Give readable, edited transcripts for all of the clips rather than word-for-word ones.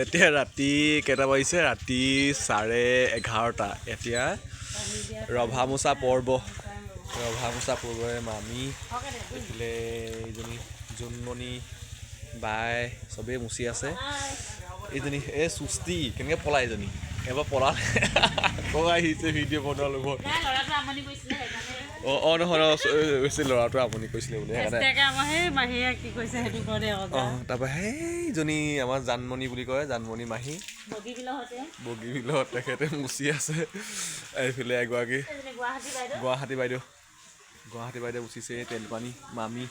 এতিয়া ৰাতি কেইটা বাজিছে ৰাতি 11:30 এতিয়া ৰভা মোচা পৰ্বৰে মামী এইফালে এইজনী জোনমণি বাই চবেই মুচি আছে এইজনী এই সুস্তি কেনেকৈ পলাই এইজনী এবাৰ পলালে আকৌ আহিছে ভিডিঅ' বনোৱা ল'ব নহয় ল'ৰাটোৱে আমনি কৰিছিলে বোলে তাৰপৰা সেইজনী আমাৰ জানমণি বুলি কয় জানমণি মাহী বগীবিলত তেখেতে মুচি আছে এইফালে এগৰাকী গুৱাহাটী বাইদেউ মুচিছে তেলপানী মামী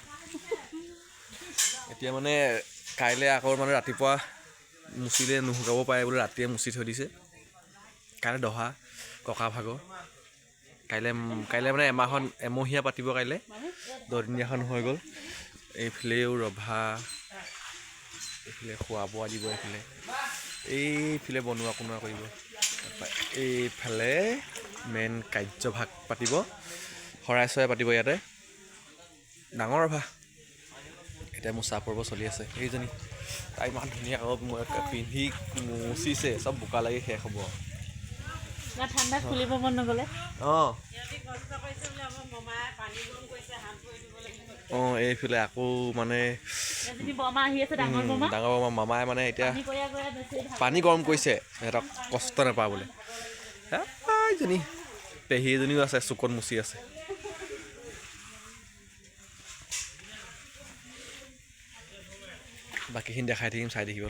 এতিয়া মানে কাইলৈ আকৌ মানে ৰাতিপুৱা মুচিলে নুশুকাব পাৰে বোলে ৰাতিয়ে মুচি থৈ দিছে কাইলৈ দহা ককা ভাগৰ কাইলৈ মানে এমহীয়া পাতিব কাইলৈ 10 দিনীয়াখন হৈ গ'ল এইফালেও ৰভা এইফালে খোৱা বোৱা দিব এইফালে বনোৱা কোনোৱা কৰিব এইফালে মেইন কাৰ্যভাগ পাতিব শৰাই চৰাই পাতিব ইয়াতে ডাঙৰ ৰভা এতিয়া মোচা পৰ্ব চলি আছে এইজনী তাই ইমান ধুনীয়া পিন্ধি মুচিছে চব বোকা লাগি শেষ হ'ব ঠাণ্ডাত খুলিব মন নগ'লে এইফালে আকৌ মানে ডাঙৰ মামাই মানে এতিয়া পানী গৰম কৰিছে সিহঁতক কষ্ট নাপায় বোলে এইজনী পেহী এজনীও আছে চুকত মুচি আছে বাকীখিনি দেখাই থাকিম চাই থাকিব